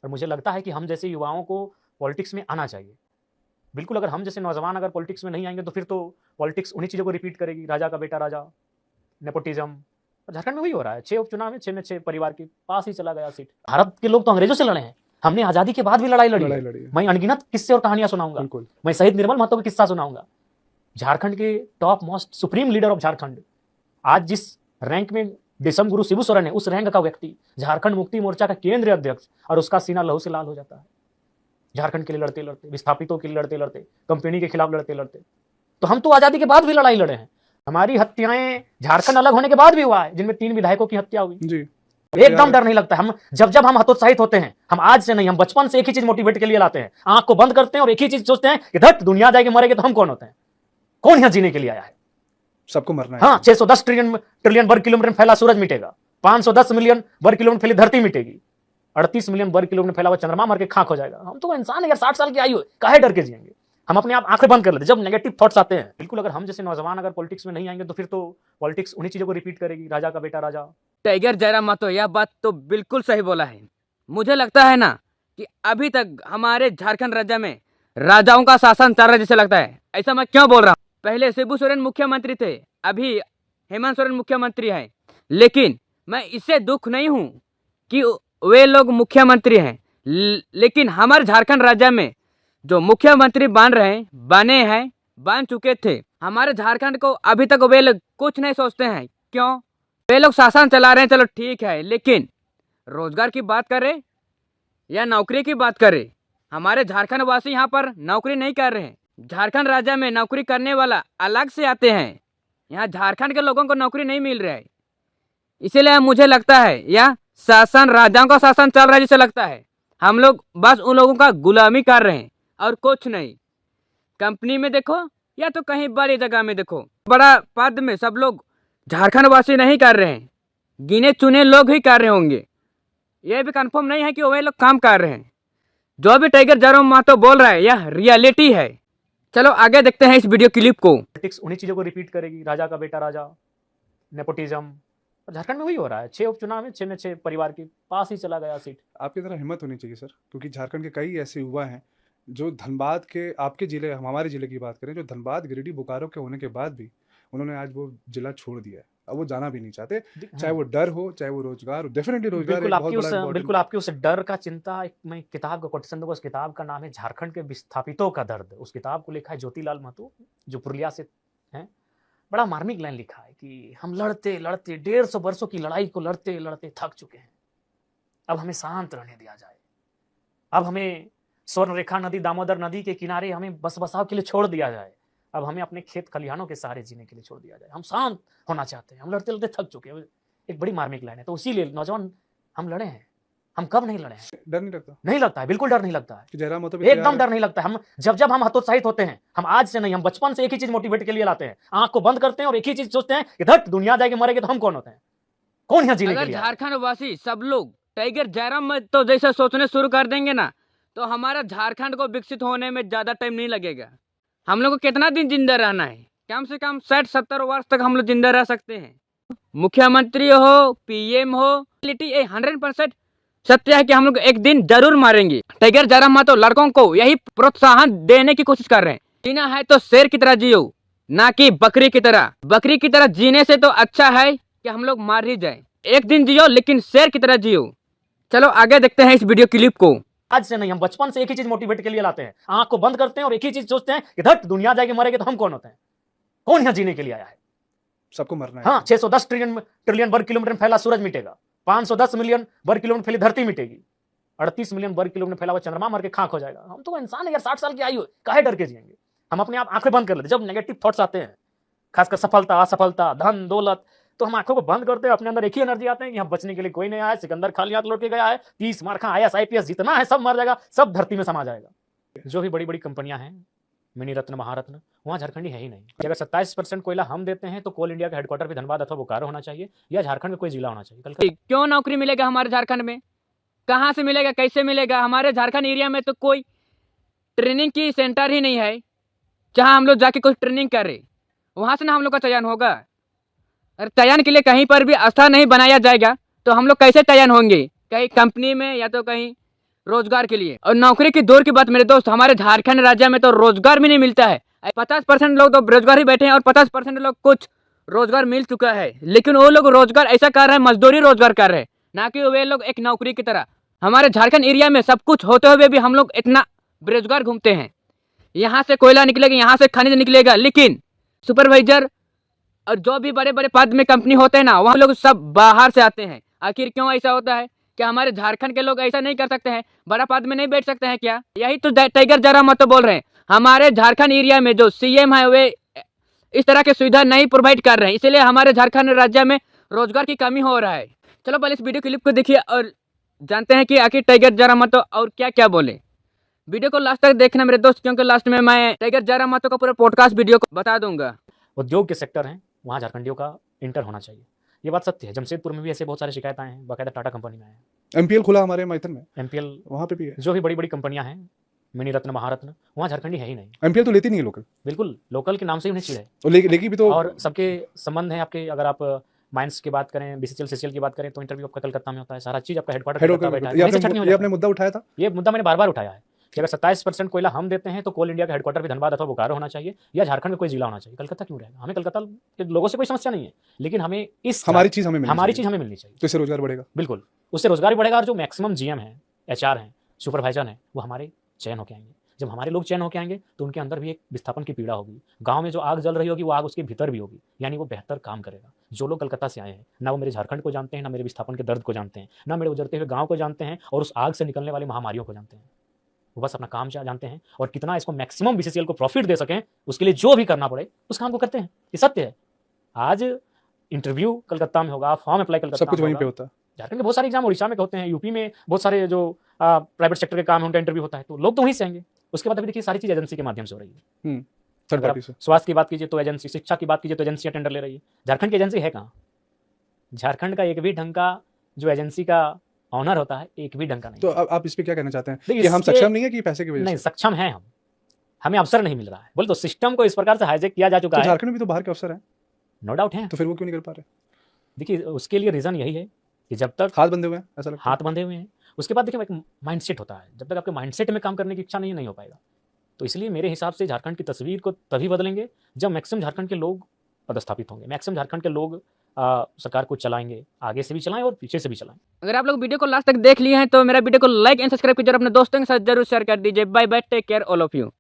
और मुझे लगता है कि हम जैसे युवाओं को पॉलिटिक्स में आना चाहिए। बिल्कुल, अगर हम जैसे नौजवान अगर पॉलिटिक्स में नहीं आएंगे तो फिर तो पॉलिटिक्स उन्हीं चीज़ों को रिपीट करेगी, राजा का बेटा राजा, नेपोटिज्म। झारखंड में वही हो रहा है, 6 उपचुनाव में 6 में 6 परिवार के पास ही चला गया सीट। भारत के लोग तो अंग्रेजों से लड़े हैं, हमने आज़ादी के बाद भी लड़ाई लड़ी है। मैं अनगिनत किस्से और कहानियां सुनाऊंगा, मैं शहीद निर्मल महतो का किस्सा सुनाऊंगा। झारखंड के top most supreme leader of Jharkhand, आज जिस रैंक में देशम गुरु शिबू सोरेन है, उस रैंक का व्यक्ति झारखंड मुक्ति मोर्चा का केंद्रीय अध्यक्ष, और उसका सीना लहू से लाल हो जाता है। झारखंड के लिए लड़ते लड़ते, विस्थापितों के लिए लड़ते लड़ते, कंपनी के खिलाफ लड़ते लड़ते। तो हम तो आजादी के बाद भी लड़ाई लड़े हैं। हमारी हत्याएं झारखंड अलग होने के बाद भी हुआ है, जिनमें 3 विधायकों की हत्या हुई जी। एकदम डर नहीं लगता। हम जब हम हतोत्साहित होते हैं, हम आज से नहीं, हम बचपन से एक ही चीज मोटिवेट के लिए लाते हैं, आंख को बंद करते हैं और एक ही चीज सोचते हैं कि धट दुनिया जाएगी मरेगी तो हम कौन होते हैं, कौन यहां जीने के लिए आया है, सबको मरना है। हाँ, 610 ट्रिलियन वर्ग किलोमीटर में फैला सूरज मिटेगा, 510 मिलियन वर्ग किलोमीटर फैली धरती मिटेगी, 38 मिलियन वर्ग किलोमीटर फैला हुआ चंद्रमा मर के खाक हो जाएगा। हम तो इंसान है यार, 60 साल की आयु है, काहे डर के जिएंगे। हम अपने आप आंखें बंद कर लेते जब नेगेटिव थॉट्स आते हैं। बिल्कुल, अगर हम जैसे नौजवान अगर पॉलिटिक्स में नहीं आएंगे तो फिर तो पॉलिटिक्स उन्हीं चीजों को रिपीट करेगी, राजा का बेटा राजा। टाइगर जयराम महतो यह बात तो बिल्कुल सही बोला है। मुझे लगता है ना कि अभी तक हमारे झारखंड राज्य में राजाओं का शासन चल रहा है जैसे लगता है। ऐसा मैं क्यों बोल रहा हूँ? पहले शिबू सोरेन मुख्यमंत्री थे, अभी हेमंत सोरेन मुख्यमंत्री हैं, लेकिन मैं इससे दुख नहीं हूँ कि वे लोग मुख्यमंत्री हैं, लेकिन हमारे झारखंड राज्य में जो मुख्यमंत्री बन चुके थे, हमारे झारखंड को अभी तक वे लोग कुछ नहीं सोचते हैं। क्यों? वे लोग शासन चला रहे हैं, चलो ठीक है, लेकिन रोजगार की बात करें या नौकरी की बात करें, हमारे झारखंड वासी यहाँ पर नौकरी नहीं कर रहे हैं। झारखंड राज्य में नौकरी करने वाला अलग से आते हैं, यहाँ झारखंड के लोगों को नौकरी नहीं मिल रहा है। इसीलिए मुझे लगता है यह शासन राजाओं का शासन चल रहा है जैसे लगता है। हम लोग बस उन लोगों का गुलामी कर रहे हैं और कुछ नहीं। कंपनी में देखो या तो कहीं बड़ी जगह में देखो, बड़ा पद में सब लोग झारखंड वासी नहीं कर रहे हैं, गिने चुने लोग ही कर रहे होंगे। यह भी कंफर्म नहीं है कि वे लोग काम कर रहे हैं। जो भी टाइगर जयराम महतो बोल रहा है यह रियलिटी है। चलो आगे देखते हैं इस वीडियो क्लिप को। पॉलिटिक्स उन्हीं चीजों को रिपीट करेगी, राजा का बेटा राजा, नेपोटिज्म। झारखंड में वही हो रहा है, 6 उपचुनाव में 6 में 6 परिवार के पास ही चला गया सीट। आपकी तरह हिम्मत होनी चाहिए सर, क्योंकि झारखंड के कई ऐसे युवा हैं जो धनबाद के, आपके जिले, हमारे जिले की बात करें, जो धनबाद गिरिडीह बोकारो के होने के बाद भी उन्होंने आज वो जिला छोड़ दिया है। अब वो जाना भी नहीं चाहते, चाहे वो डर हो चाहे वो रोजगार हो। डेफिनेटली रोजगार बिल्कुल आपकी उस डर का चिंता, एक मैं किताब का कोटेशन दूंगा, उस किताब का नाम है झारखंड के विस्थापितों का दर्द। उस किताब को लिखा है ज्योतिलाल महतो, जो पुरुलिया से हैं। बड़ा मार्मिक लाइन लिखा है कि हम लड़ते लड़ते 150 वर्षों की लड़ाई को लड़ते लड़ते थक चुके हैं, अब हमें शांत रहने दिया जाए। अब हमें स्वर्ण रेखा नदी, दामोदर नदी के किनारे हमें बस बसाव के लिए छोड़ दिया जाए। अब हमें अपने खेत खलिहानों के सहारे जीने के लिए छोड़ दिया जाए। हम शांत होना चाहते हैं, हम लड़ते लड़ते थक चुके हैं। एक बड़ी मार्मिक लाइन है। तो इसीलिए नौजवान हम लड़े हैं। हम कब नहीं लड़े हैं? डर नहीं लगता? नहीं लगता है, बिल्कुल डर नहीं लगता है, जयराम महतो एकदम डर नहीं लगता है। हम जब हम हतोत्साहित होते हैं, हम आज से नहीं, हम बचपन से एक ही चीज मोटिवेट के लिए लाते हैं, आंख को बंद करते हैं और एक ही चीज सोचते हैं कि धट दुनिया जाएगी मरेगी तो हम कौन होते हैं, कौन यहाँ जीने के लिए। झारखंड वासी सब लोग टाइगर जयराम महतो जैसे सोचने शुरू कर देंगे ना, तो हमारा झारखंड को विकसित होने में ज्यादा टाइम नहीं लगेगा। हम लोग को कितना दिन जिंदा रहना है? कम से कम 60-70 वर्ष तक हम लोग जिंदा रह सकते हैं। मुख्यमंत्री हो, पीएम हो, 100% सत्य है कि हम लोग एक दिन जरूर मारेंगे। टाइगर जयराम महतो लड़कों को यही प्रोत्साहन देने की कोशिश कर रहे हैं। जीना है तो शेर की तरह जियो, ना कि बकरी की तरह। बकरी की तरह जीने से तो अच्छा है कि हम लोग मार ही जाए। एक दिन जियो लेकिन शेर की तरह जियो। चलो आगे देखते हैं इस वीडियो क्लिप को। आज से नहीं, हम बचपन से एक ही चीज मोटिवेट के लिए लाते हैं, आंख को बंद करते हैं और एक ही चीज सोचते हैं कि धट दुनिया जाएगी मरेगी तो हम कौन होते हैं, कौन यहाँ जीने के लिए आया है, सबको मरना है। हाँ, 610 ट्रिलियन वर्ग किलोमीटर में फैला सूरज मिटेगा, 510 मिलियन वर्ग किलोमीटर फैली धरती मिटेगी, 38 मिलियन वर्ग किलोमीटर फैला हुआ चंद्रमा मर के खाक हो जाएगा। हम तो इंसान है यार, 60 साल की आयु है, काहे डर के जिएंगे। हम अपने आप आंखें बंद कर लेते जब नेगेटिव थॉट्स आते हैं, खासकर सफलता असफलता धन दौलत, तो हम आंखों को बंद करते हैं। अपने अंदर एक ही एनर्जी आते हैं कि हम बचने के लिए कोई नहीं आया, सिकंदर खाली हाथ लौट के गया है, 30 मार खा IAS IPS जितना है सब मर जाएगा, सब धरती में समा जाएगा। जो भी बड़ी बड़ी कंपनियां हैं, मिनी रत्न महारत्न, वहाँ झारखंडी है ही नहीं। अगर 27% कोयला हम देते हैं तो कोल इंडिया का हेडक्वार्टर भी धनबाद अथवा बोकारो होना चाहिए, या झारखंड में कोई जिला होना चाहिए। क्यों नौकरी मिलेगा हमारे झारखंड में? कहाँ से मिलेगा, कैसे मिलेगा? हमारे झारखंड एरिया में तो कोई ट्रेनिंग की सेंटर ही नहीं है जहाँ हम लोग जाके कुछ ट्रेनिंग करें, वहाँ से ना हम लोग का चयन होगा। अगर चयन के लिए कहीं पर भी स्थान नहीं बनाया जाएगा तो हम लोग कैसे चयन होंगे? कहीं कंपनी में या तो कहीं रोजगार के लिए। और नौकरी की दौर की बात मेरे दोस्त, हमारे झारखंड राज्य में तो रोजगार भी नहीं मिलता है। 50% लोग तो बेरोजगार ही बैठे हैं और 50% लोग कुछ रोजगार मिल चुका है, लेकिन वो लोग रोजगार ऐसा कर रहे हैं, मजदूरी रोजगार कर रहे हैं, ना कि वे लोग एक नौकरी की तरह। हमारे झारखंड एरिया में सब कुछ होते हुए भी हम लोग इतना बेरोजगार घूमते हैं। यहाँ से कोयला निकलेगा, यहाँ से खनिज निकलेगा, लेकिन सुपरवाइजर और जो भी बड़े बड़े पद में कंपनी होते हैं ना, वहाँ लोग सब बाहर से आते हैं। आखिर क्यों ऐसा होता है? क्या हमारे झारखंड के लोग ऐसा नहीं कर सकते हैं? बड़ा पद में नहीं बैठ सकते हैं क्या? यही तो टाइगर जरामत तो बोल रहे हैं। हमारे झारखंड एरिया में जो सीएम है वे इस तरह की सुविधा नहीं प्रोवाइड कर रहे हैं, इसीलिए हमारे झारखंड राज्य में रोजगार की कमी हो रहा है। चलो पहले इस वीडियो क्लिप को देखिए और जानते हैं कि आखिर टाइगर जरामत और क्या क्या बोले। वीडियो को लास्ट तक देखना मेरे दोस्त, क्योंकि लास्ट में मैं टाइगर जरामत का पूरा पॉडकास्ट वीडियो को बता दूंगा। उद्योग के सेक्टर हैं, वहाँ झारखंडियों का इंटर होना चाहिए। ये बात सत्य है। जमशेदपुर में भी ऐसे बहुत सारी शिकायतें हैं, बाकायदा टाटा कंपनी में है। एमपीएल खुला हमारे मैथन में, एमपीएल वहाँ पे भी है। जो भी बड़ी बड़ी कंपनियां हैं, मिनी रत्न, महारत्न, वहाँ झारखंडी है ही नहीं। एमपीएल तो लेती नहीं है लोकल, बिल्कुल लोकल के नाम से ही उन्हें चिढ़ है। और लेगी भी तो। और सबके संबंध हैं आपके। अगर आप माइंस की बात करें, बीसीसीएल सीसीएल की बात करें, तो इंटरव्यू आपका कलकत्ता में होता है। सारा चीज आपका हेडक्वार्टर कलकत्ता बैठा है। वहीं से छटनी हो ये जाता आपने है। मुद्दा उठाया था। ये मुद्दा मैंने बार बार उठाया है कि अगर 27% कोयला हम देते हैं तो कोल इंडिया का हेडक्वार्टर भी धनबाद अथवा बोकारो होना चाहिए, या झारखंड में कोई जिला होना चाहिए। कलकत्ता क्यों रहेगा? हमें कलकत्ता के लोगों से कोई समस्या नहीं है, लेकिन हमें हमारी चीज हमें मिलनी चाहिए। तो इससे रोजगार बढ़ेगा। बिल्कुल, उससे रोजगार भी बढ़ेगा। और जो मैक्सिमम जीएम हैं, एचआर हैं, सुपरवाइजर हैं, वो हमारे चयन होकर आएंगे। जब हमारे लोग चयन होकर आएंगे तो उनके अंदर भी एक विस्थापन की पीड़ा होगी। गांव में जो आग जल रही होगी वो आग उसके भीतर भी होगी, यानी वो बेहतर काम करेगा। जो लोग कलकत्ता से आए हैं, ना वो मेरे झारखंड को जानते हैं, ना मेरे विस्थापन के दर्द को जानते हैं, ना मेरे उजरते हुए गाँव को जानते हैं, और उस आग से निकलने वाली महामारियों को जानते हैं। वो बस अपना काम जानते हैं, और कितना इसको मैक्सिमम बीसीसीएल को प्रॉफिट दे सकें, उसके लिए जो भी करना पड़े उस काम को करते हैं। ये सत्य है। आज इंटरव्यू कलकत्ता में होगा, फॉर्म अप्लाई कलकत्ता सब कुछ वहीं पे होता है। झारखंड के बहुत सारे एग्जाम उड़ीसा में होते हैं, यूपी में बहुत सारे जो प्राइवेट सेक्टर के काम है उनका इंटरव्यू होता है, तो लोग तो वहीं से आएंगे। उसके बाद अभी देखिए सारी चीज एजेंसी के माध्यम से हो रही है। थर्ड पार्टी से। स्वास्थ्य की बात कीजिए तो एजेंसी, शिक्षा की बात कीजिए तो एजेंसियां टेंडर ले रही है। झारखंड की एजेंसी है कहाँ? झारखंड का एक भी ढंग का जो एजेंसी का ऑनर होता है, एक भी ढंग का नहीं। तो आप इस पे क्या कहना चाहते हैं देखिए, कि हम सक्षम नहीं है कि पैसे की वजह नहीं, से? सक्षम है हम, हमें अवसर नहीं मिल रहा है। बोले तो सिस्टम को इस प्रकार से हाईजैक किया जा चुका तो है। झारखंड में भी तो बाहर के अफसर हैं, नो डाउट है, तो फिर वो क्यों नहीं कर पा रहे? देखिए उसके लिए रीजन यही है कि जब तक हाथ बंधे हुए हैं, ऐसा लगता है। हाथ बंधे हुए हैं। उसके बाद देखिए एक माइंडसेट होता है, जब तक आपके माइंडसेट में काम करने की इच्छा नहीं हो पाएगा। तो इसलिए मेरे हिसाब से झारखंड की तस्वीर को तभी बदलेंगे जब मैक्सिमम झारखंड के लोग पदस्थापित होंगे, मैक्सिमम झारखंड के लोग सरकार को चलाएंगे, आगे से भी चलाएं और पीछे से भी चलाएं। अगर आप लोग वीडियो को लास्ट तक देख लिए हैं तो मेरा वीडियो को लाइक एंड सब्सक्राइब कीजिए और अपने दोस्तों के साथ जरूर शेयर कर दीजिए। Bye bye, take care all of you.